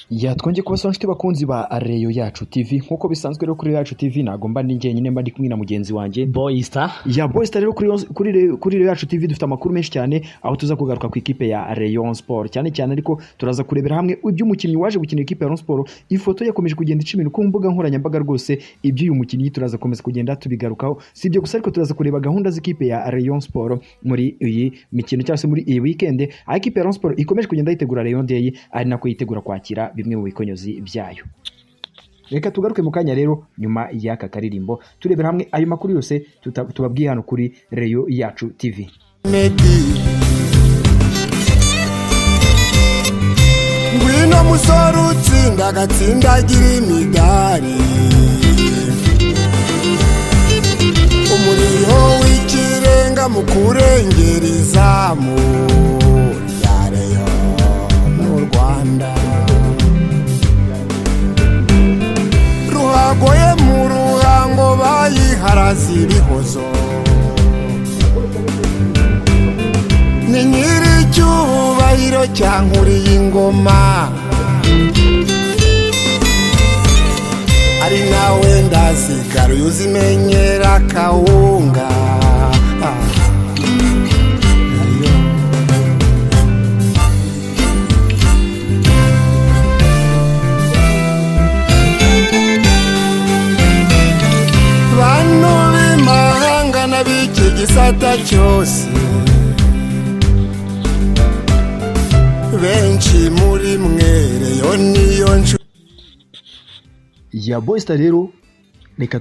Ya twongeye kubasaba nshuti bakunzi ba Reyo Yacu TV nkuko bisanzwe rero kuri Yacu TV nagomba ndi nyine mba ndi kumwe na mugenzi wanjye Boysta. Ya Boysta rero kuri Reyo Yacu TV dufite amakuru menshi cyane aho tuza kugaruka ku ikipe ya Rayon Sport cyane cyane ariko turaza kurebera hamwe iby'umukinnyi waje gukina ikipe ya Rayon Sport. Ifoto yakomeje kugenda icimino ku mbuga nkoranyambaga rwose iby'uyu mukinnyi turaza komeza kugenda tubigarukaho. Sibyo gusa ariko turaza kureba gahunda z'ikipe ya Rayon Sport muri iyi mikino cyangwa se muri iyi weekend. Ikipe ya Rayon Sport ikomeje kugenda yitegura Rayon Day ari nako yitegura kwakira bimwe mu bikonyozi byayo. Reka tugaruke mu kanya rero nyuma y'aka karirimbo turebera hamwe ayo makuru yose tubabwiye hano kuri Reyo Yacu TV. Ngwino musore utsinda agatsindagira imidari, umuriro w'ikirenga mu kurengera izamu rya Reyo mu Rwanda. Ruhagoye mu ruhango bayiharaza ibihozo, ni nyiricyubahiro cyankuriye ingoma, ari nawe ndasigara uzimenyera kawunga. Bantu b'imahanga n'ab'iki gisata cyose, benshi muri mwe Reyo niyo nshuti. Ya Boysta rero reka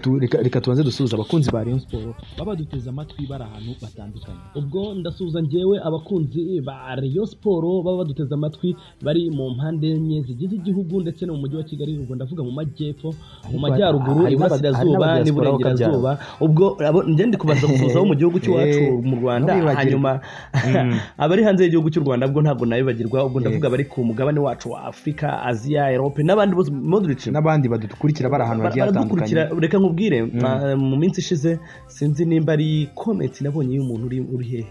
tubanze dusuhuza abakunzi ba Rayon Sport baba duteze amatwi bari ahantu batandukanye. Ubwo ndasuhuza njyewe abakunzi ba Rayon Sport baba baduteze amatwi bari mu mpande enye zigize igihugu ndetse no mu mujyi wa Kigali. Ubwo ndavuga mu majyepfo, mu majyaruguru, iburasirazuba n'iburengerazuba. Ubwo njye ndi kubanza gusuhuza abo mu gihugu cy'iwacu mu Rwanda, hanyuma abari hanze y'igihugu cy'u Rwanda ubwo ntabwo nabibagirwa. Ubwo ndavuga bari ku mugabane wacu wa Afrika, Asia, Europe n'abandi bose Modric n'abandi badukurikira bari ahantu bagiye hatandukanye. Reka nkubwire mu minsi ishize sinzi nimba ari comment nabonye y'umuntu uri hehe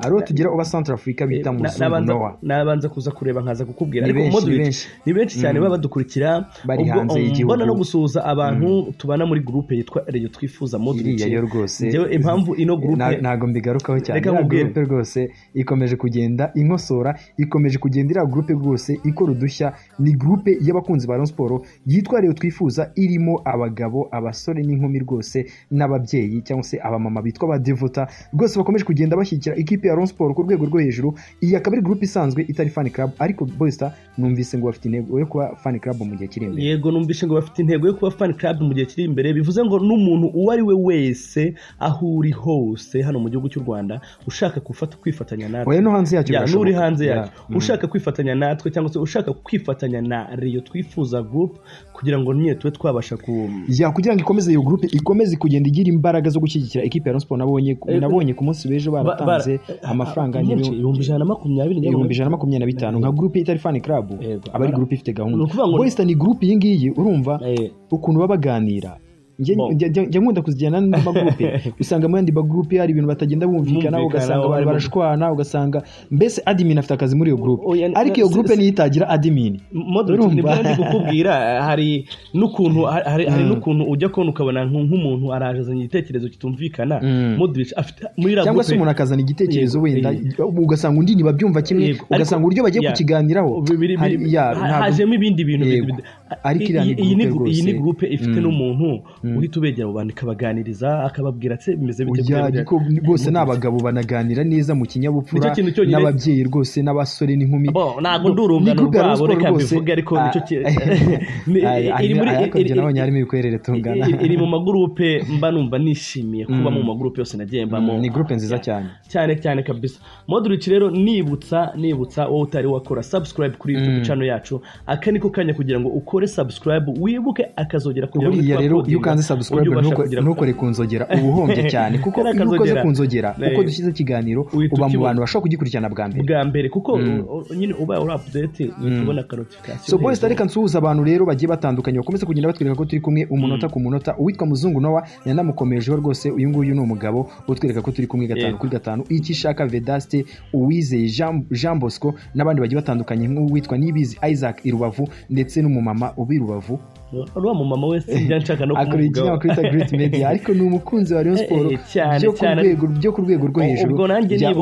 aro tugira uba Central Africa bita Muzungu Noah. Nabanza kuza kureba nkaza kukubwira ariko Modric ni benshi cyane baba badukurikira bari hanze y'igihugu. Mbona no gusuhuza abantu tubana muri groupe yitwa Reyo Twifuza Modric. Iyo rwose njyewe impamvu ino groupe nago mbigarukaho cyane. Groupe rwose ikomeje kugenda inkosora, ikomeje kugenda ira groupe rwose ikora udushya. Ni groupe y'abakunzi ba Rayon Sport yitwa Reyo Twifuza, irimo abagabo, abasore n'inkumi rwose n'ababyeyi cyangwa se abamama bitwa ba Devota rwose bakomeje kugenda bashyigikira ikipe ya Rayon Sport ku rwego rwo hejuru. Iyi akaba ari groupe isanzwe itari fan club, ariko Boysta numvise ngo bafite intego yo kuba fan club mu gihe kiri imbere. Yego numvise ngo bafite intego yo kuba fan club mu gihe kiri imbere, bivuze ngo n'umuntu uwo ari we wese aho uri hose hano mu gihugu cy'u Rwanda ushaka kwifatanya natwe, oya no hanze yacyo, n'uri hanze yacyo ushaka kwifatanya natwe cyangwa se ushaka kwifatanya na Reyo Twifuza group kugira ngo nyine tube twabasha kugira ngo ikomeze iyo groupe ikomeze kugenda igira imbaraga zo gushyigikira ikipe ya Rayon Sport. Nabonye ku munsi w'ejo baratanze amafaranga ibihumbi 125 nka groupe itari fan club, abari groupe ifite gahunda. Boysta ni groupe iyi ngiyi urumva ukuntu baba baganira. Njye nkunda kuzijyana n'amagroupe usanga mu yandi bagroupe hari ibintu batagenda bumvikana, ugasanga bari barashwana, ugasanga mbese admin afite akazi muri iyo groupe, ariko iyo groupe niyo itagira admin. Urumva ndi kukubwira hari n'ukuntu ujya kubona ukabona nk'umuntu arajazanye igitekerezo kitumvikana. Modric afite muri la groupe, cyangwa se umuntu akazana igitekerezo wenda ugasanga undi nibabyumva kimwe, ugasanga uburyo bagiye kukiganiraho hajemo ibindi bintu. Ariko iyi ni groupe ifite n'umuntu uhita ubegera abo bantu akabaganiriza akababwira ati bimeze bite rwose. N'abagabo banaganira neza mu kinyabupfura, n'ababyeyi rwose n'abasore n'inkumi. Ntabwo ndurungano rwabo reka bivuge, ariko nicyo harimo ibikwerere tungana. Iri mu magroupe mba numva nishimiye kuba mu magroupe yose nagiye mbamo. Ni groupe nziza cyane kabisa. Modric rero nibutsa wowe utari wakora subscribe kuri YouTube channel yacu, aka niko kanya kugira ngo ukore subscribe wibuke akazogera kugira ngo rero ukanze subscribe ntukore kunzogera ubuhombye cyane kuko iyo ukoze kunzogera uko dushyize ikiganiro uba mu bantu bashobora kugikurikirana bwa mbere kuko nyine uba uri update tubona notification. So boys reka nsuhuza abantu rero bagiye batandukanye bakomeza kugenda batwereka ko turi kumwe umunota ku munota. Uwitwa Muzungu Noah yanamukomejeho rwose, uyu nguyu ni umugabo utwereka ko turi kumwe 5 kuri 5. Ikishaka Vedaste, Uwizeye Jean Bosco n'abandi bagiye batandukanye nk'uwitwa Nibizi Isaac Irubavu ndetse n'umumama ubi Rubavu. Uruwa mu mama wese njyanshaka no kumuvuga akurita Great Media ariko ni umukunzi wa Rayon Sport byo ku rwego rwo hejuru. Ubwo nanjye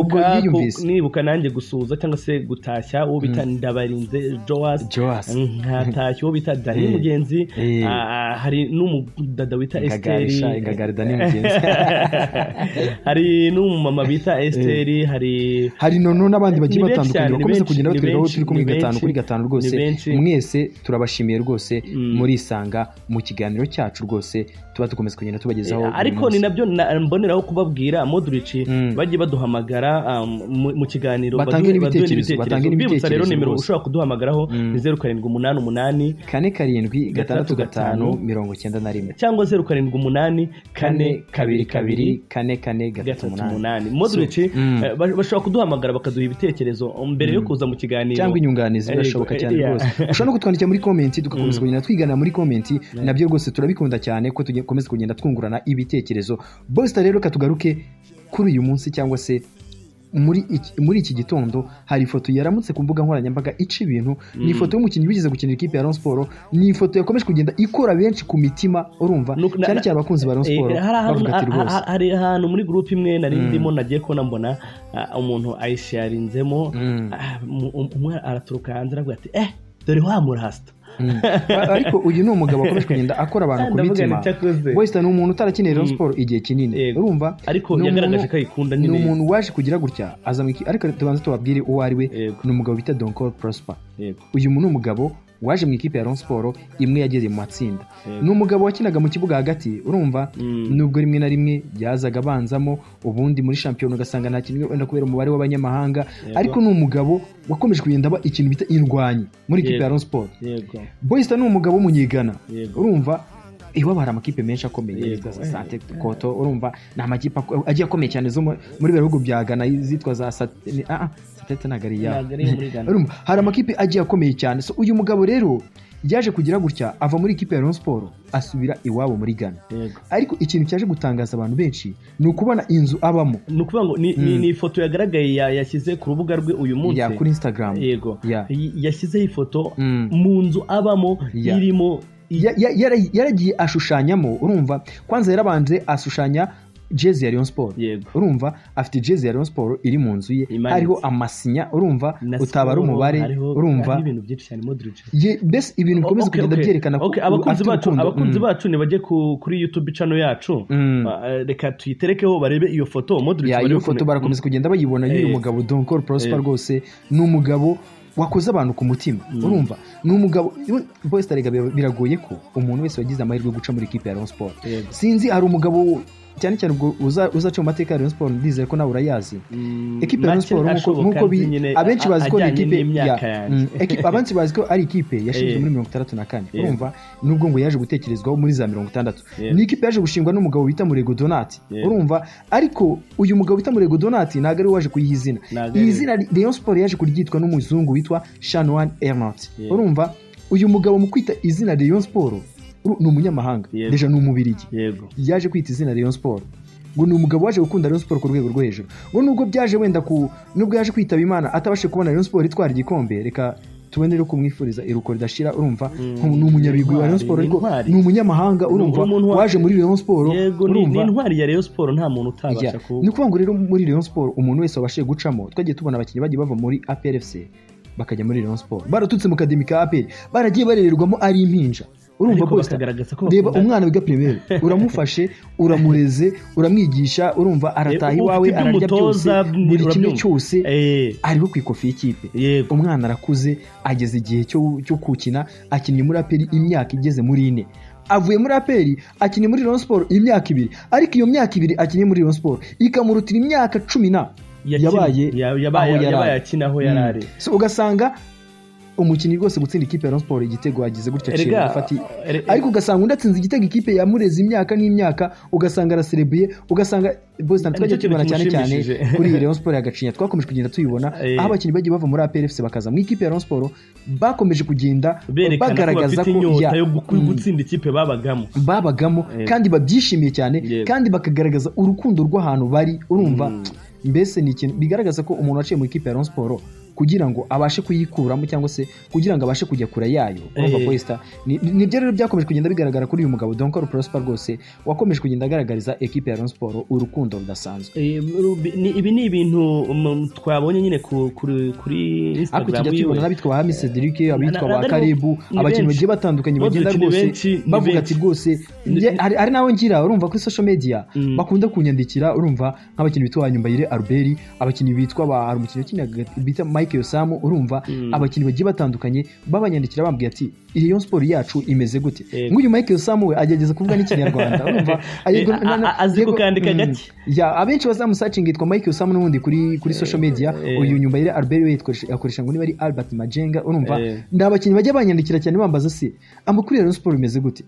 nibuka nanjye gusuza cyangwa se gutashya uwo bita Ndabarinze Joas nkatashya uwo bita Dani Mugenzi, hari n'umudada wita Esteri hari n'umumama bita Esteri, hari nono n'abandi bagiye batandukanye bakomeza kugenda batwereka ko turi kumwe 5 kuri 5 rwose. Mwese turabashimiye rwose muri isanga mu kiganiro cyacu rwose tuba dukomeza kugenda tubagezaho. Ariko ni nabyo mboneraho kubabwira Modric bagiye baduhamagara mu kiganiro batange n'ibitekerezo. Rero nimero ushobora kuduhamagaraho ni 0788 475 cyangwa 0788 422 Modric bashobora kuduhamagara bakaduha ibitekerezo mbere yo kuza mu kiganiro cyangwa inyunganizi birashoboka cyane rwose. Ushobora no kutwandikira muri comment tugakomeza kugenda twigana muri comment, nabyo rwose turabikunda cyane ko tugikomeza kugenda twungurana ibitekerezo. Boys rero katugaruke kuri uyu munsi cyangwa se muri iki gitondo hari ifoto yaramutse ku mbuga nkoranyambaga ica ibintu. Ni ifoto y'umukinnyi wigize gukinira ikipe ya Rayon Sport, ni ifoto yakomeje kugenda ikora benshi ku mitima, urumva cyane cyane abakunzi ba Rayon Sport bavuga ati rwose. Hari ahantu muri groupe imwe nari ndimo nagiye ko mbona umuntu ayisharinzemo, umwe araturuka hanze aravuga ati dore wa murasta. Ariko uyu ni umugabo wakomeje kugenda akora abantu ku mitima. Wese ni umuntu utarakinira Rayon Sport igihe kinini, urumva, ariko yagaragaje ko ayikunda nyine. Ni umuntu waje kugira gutya azamiki. Ariko tubanze tubabwire uwo ari we. Ni umugabo bita Donkor Prosper. Uyu ni umugabo waje mu ikipe ya Rayon Sport imwe yageze mu matsinda. Ni umugabo wakinaga mu kibuga hagati, urumva, nubwo rimwe na rimwe yazaga abanzamo, ubundi muri champion ugasanga nta kintu wenda kubera umubare w'abanyamahanga, ariko ni umugabo wakomeje kugenda aba ikintu bita indwanyi muri ikipe ya Rayon Sport. Boys ni umugabo w'umunyegana, urumva, iwabo hari amakipe menshi akomeye yitwa za Sante Koto, urumva, ni amakipe agiye akomeye cyane zo muri bihugu bya Ghana zitwa za Satete Nagariya, urumva, hari amakipe agiye akomeye cyane. So uyu mugabo rero yaje kugira gutya ava muri ikipe ya Rayon Sport asubira iwabo muri Ghana. Ariko ikintu cyaje gutangaza abantu benshi ni ukubona inzu abamo. Ni ukuvuga ngo ni ifoto yagaragaye yashyize ku rubuga rwe uyu munsi kuri Instagram. Yashyizeho ifoto mu nzu abamo irimo yaragiye ashushanyamo, urumva, kwanza yarabanje ashushanya jezi ya Rayon Sport, urumva, afite jezi ya Rayon Sport iri mu nzu ye, hariho amasinya, urumva, utabara umubare, urumva, ibintu byinshi cyane Modric. Bese ibintu bikomeza kugenda byerekana ko abakunzi bacu nibajye kuri YouTube channel yacu, reka tuyiterekeho barebe iyo foto Modric. Iyo foto barakomeza kugenda bayibona y'uyu mugabo Donkor Prosper. Rwose ni umugabo wakoze abantu ku mutima, urumva, ni umugabo. Boys biragoye ko umuntu wese wagize amahirwe guca muri ikipe ya Rayon Sport, sinzi, hari umugabo cyane cyane ubwo uzaca mu mateka ya Rayon Sport, ndizeye ko nawe urayazi. Ekipe ya Rayon Sport nkuko abenshi bazi ko abenshi bazi ko ari ikipe yashinzwe muri 1964, urumva, nubwo ngo yaje gutekerezwaho muri za 1960. Ni ikipe yaje gushingwa n'umugabo bita Murego Donati, urumva, ariko uyu mugabo bita Murego Donati ntabwo ari waje kuyiha izina. Iyi zina Rayon Sport yaje kuryitwa n'umuzungu witwa Shanwan Ernot, urumva. Uyu mugabo mu kwita izina Rayon Sport ni umunyamahanga, deja ni umubirigi, yaje kwita izina Rayon Sport. Ngo ni umugabo waje gukunda Rayon Sport ku rwego rwo hejuru. Ngo nubwo byaje wenda nubwo yaje kwitaba Imana atabashe kubona Rayon Sport itwara igikombe, reka tubone rero kumwifuriza iruko ridashira, urumva, ni umunyabigwi wa Rayon Sport, ariko ni umunyamahanga, urumva, waje muri Rayon Sport, urumva, ni intwari ya Rayon Sport, nta muntu utabasha ku. Ni ukuvuga ngo rero muri Rayon Sport umuntu wese wabashe gucamo, twagiye tubona abakinnyi bagiye bava muri APR FC bakajya muri Rayon Sport, baratutse mu kademi ka APR, baragiye barererwamo ari impinja, urumva, bose reba umwana wiga primaire, uramufashe, uramureze, uramwigisha, urumva, arataha iwawe, ararya byose, buri kimwe cyose ariho ku ikofi y'ikipe. Umwana arakuze, ageze igihe cyo gukina, akinnye muri APR imyaka igeze muri 4, avuye muri APR akinnye muri Rayon Sport imyaka 2, ariko iyo myaka 2 akinnye muri Rayon Sport ikamurutira imyaka 10 yabaye akinaho yarari. So ugasanga umukinnyi rwose gutsinda ikipe ya Rayon Sport igitego yagize gutya aciye gufata ariko ugasanga undi atsinze igitego ikipe yamureze imyaka n'imyaka ugasanga araserebuye ugasanga Boston twajya tubona cyane kuri Rayon Sport yagacinya twakomeje kugenda tuyibona aho abakinnyi bagiye bava muri APR FC bakaza mu ikipe ya Rayon Sport bakomeje kugenda bagaragaza ko yo gutsinda ikipe babagamo kandi babyishimiye cyane kandi bakagaragaza urukundo rw'ahantu bari urumva mbese ni ikintu bigaragaza ko umuntu waciye mu ikipe ya Rayon Sport kugira ngo abashe kuyikuramo cyangwa se kugira ngo abashe kujya kure yayo urumva Boysta nibyo rero byakomeje kugenda bigaragara kuri uyu mugabo Donkor Prosper rwose wakomeje kugenda agaragariza equipe ya Rayon Sport urukundo rudasanzwe ibi ni ibintu twabonye nyine kuri Instagram yiwe n'abitwa Hami Cedric abitwa ba Karibu abakinnyi bagiye batandukanye bagenda rwose bavuga ati rwose ari nawe ngira urumva kuri social media bakunda kunyandikira urumva nk'abakinnyi bitwa Nyumbayire Albert abakinnyi bitwa ba umukinnyi bita Michael Samu urumva abakinnyi bagiye batandukanye babanyandikira bambwiye ati Rayon Sport yacu imeze gute nk'uyu Michael Samu we agerageza kuvuga n'ikinyarwanda urumva azi kukandika gake ya abenshi bazamusearching yitwa Michael Samu n'ubundi kuri social media uyu Nyumbayire Albert we yakoresha ngo niba ari Albert Majenga urumva ndabakinnyi bagiye banyandikira cyane bambaza se amakuru ya Rayon Sport imeze gute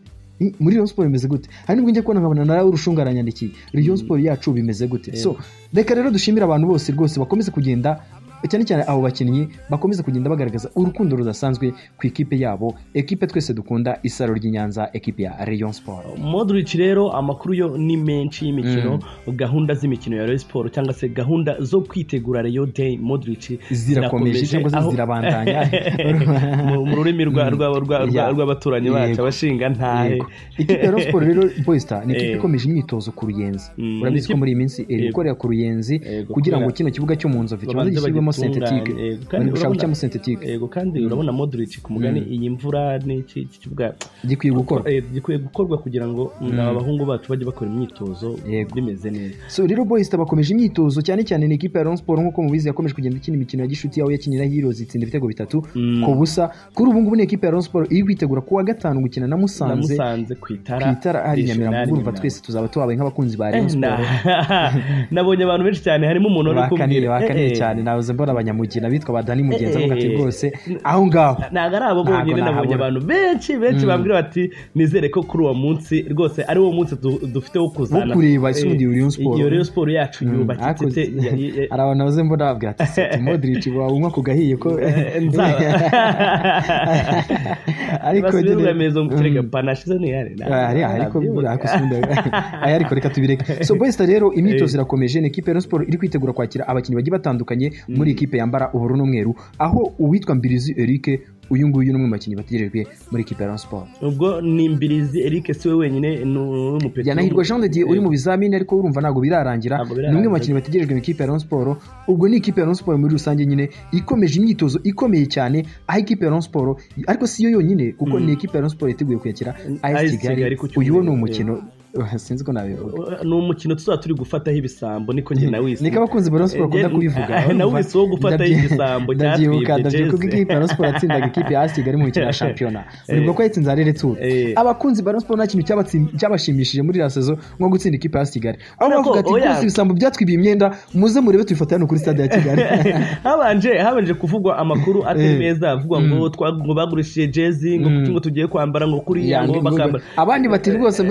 muri Rayon Sport imeze gute hari nibwo njye kubona nkabona nawe urushunga aranyandikiye Rayon Sport yacu bimeze gute so reka rero dushimira abantu bose rwose bakomeze kugenda cyane cyane abo bakinnyi bakomeza kugenda bagaragaza urukundo rudasanzwe ku ikipe yabo ekipe twese dukunda Isaro ry'Inyanza ekipe ya Rayon Sport. Modric rero amakuru yo ni menshi y'imikino gahunda z'imikino ya Rayon Sport cyangwa se gahunda zo kwitegura Rayon Day Modric zirakomeje cyangwa se zirabandanya mu rurimi rw'abaturanyi bacu abashinga ntahe ikipe ya Rayon Sport rero Boysta ni ikipe ikomeje imyitozo ku Ruyenzi urabizi ko muri iyi minsi ikorera ku Ruyenzi kugira ngo kino kibuga cyo mu Nzovu kibanze gishyirwemo synthetique bari gushaka cyamo synthetique kandi urabona Modric ku mugani iyi mvura n'iki kibuga gikwiye gukorwa kugira ngo abahungu bacu bajye bakora imyitozo bimeze neza so rero Boysta bakomeje imyitozo cyane cyane ni ikipe ya Rayon Sport nkuko mubizi yakomeje kugenda ikina imikino ya gishuti yaho yakinira Heroes itsinda ibitego 3 ku busa kuri ubu ngubu ni ikipe ya Rayon Sport iri kwitegura kuwa gatanu gukina na Musanze kwitara ari Nyamirambo urumva twese tuzaba tubaye nk'abakunzi ba Rayon Sport nabonye abantu benshi cyane harimo umuntu uri kubwira cyane navuze mbona abanyamugina bitwa badani mugenzi avuga ati rwose aho ngaho naga ari abo bonyine nabonye abantu benshi bambwira bati nizere ko kuri uwo munsi rwose ari wo munsi dufite wo kuzana kureba isundi Rayon Sport yacu yubakitse ari abantu navuze mbona babwira ati Modric wawe ku gahiye ko ariko biremezo muterega panashize ni ariko reka tubireke so Boysta rero imyitozo irakomeje equipe ya Rayon Sport iri kwitegura kwakira abakinnyi bagiye batandukanye muri equipe yambara ubururu n'umweru aho uwitwa Mbirizi Eric uyu nguyu n'umwe mu bakinnyi bategerejwe muri equipe ya Rayon Sport ubwo ni Mbirizi Eric siwe wenyine n'umupeti Yanahirwa Jean de Dieu uri mu bizamini ariko urumva nago birarangira n'umwe mu bakinnyi bategerejwe mu equipe ya Rayon Sport ubwo ni equipe ya Rayon Sport muri rusange nyine ikomeje imyitozo ikomeye cyane aho equipe ya Rayon Sport ariko si yo yonyine kuko ni equipe ya Rayon Sport iteguye kuyakira AS Kigali uyu ni umukino sinzi ko nabivuga ni umukino tuzaba turi gufataho ibisambo niko njye nawise niko abakunzi ba Rayon Sport bakunda kubivuga nawise wo gufataho ibisambo ndabyibuka kuko ikipe ya Rayon Sport yatsindaga ikipe ya AS Kigali mu mikino ya shampiyona uribwo ko yatsinze Arere Tour abakunzi ba Rayon Sport nta kintu cyabashimishije muri la saison nko gutsinda ikipe ya AS Kigali aho bavuga ati rwose ibisambo byatwibiye imyenda muze murebe tubifata hano kuri stade ya Kigali habanje kuvugwa amakuru atari meza avugwa ngo bagurishije jezi ngo tugiye kwambara ngo kuri yango bakambara abandi bati rwose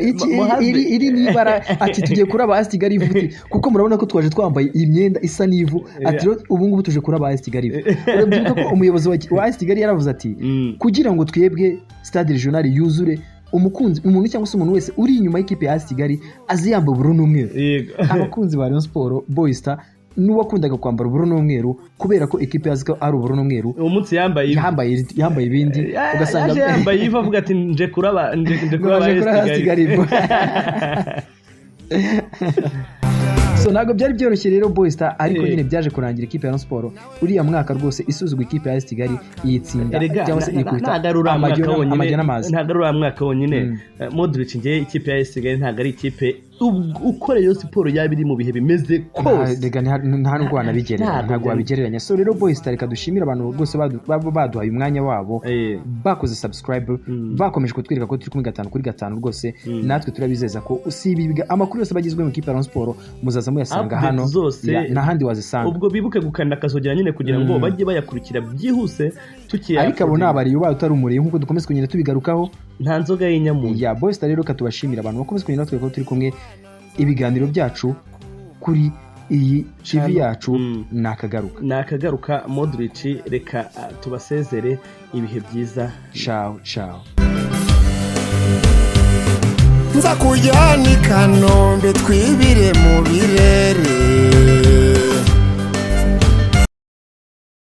iri nibara ati tugiye kuraba AS Kigali ivuti kuko murabona ko twaje twambaye iyi myenda isa n'ivu ati ubu ngubu tuje kuraba AS Kigali urabyibuka ko umuyobozi wa AS Kigali yaravuze ati kugira ngo twebwe stade regional yuzure umuntu cyangwa se umuntu wese uri inyuma y'ikipe ya AS Kigali aziyamba ubururu n'umweru abakunzi ba Rayon Sport Boysta n'uwakundaga kwambara ubururu n'umweru kubera ko equipe yazi ko ari ubururu n'umweru uwo munsi yambaye ibindi ugasanga yambaye yiva avuga ati nje kuraba AS Kigali so ntabwo byari byoroshye rero Boysta ariko nyine byaje kurangira ikipe ya Rayon Sport uriya mwaka rwose isuzugwa ikipe ya AS Kigali yitsinda cyangwa se ikubita amajyana amazi ntagarura mwaka wonyine Modric ngiye ikipe ya AS Kigali ntago ari ikipe uko Rayon Sport yaba iri mu bihe bimeze kose nta nubwo wanabigereranya ntabwo wabigereranya. So rero Boys Star reka dushimira abantu rwose baduhaye umwanya wabo bakoze subscribe bakomeje kutwereka ko turi kumwe 5/5 rwose natwe turabizeza ko usibiga amakuru yose bagizwe mu kipe ya Rayon Sport muzaza muyasanga hano n'ahandi wazisanga. ubwo bibuke gukanda akazogera nyine kugira ngo bajye bayakurikira byihuse tukiya. Ariko abo nabari ubaye utari umuriye nkuko dukomeze kugenda tubigarukaho nta nzoga y'inyamunyu ya Boys Star rero katubashimira abantu bakomeze kugenda natwe ko turi kumwe. Ibiganiro byacu kuri iyi TV yacu nakagaruka Modric reka tubasezere ibihe byiza. Ciao ciao. nza kujyana i Kanombe twibire mu birere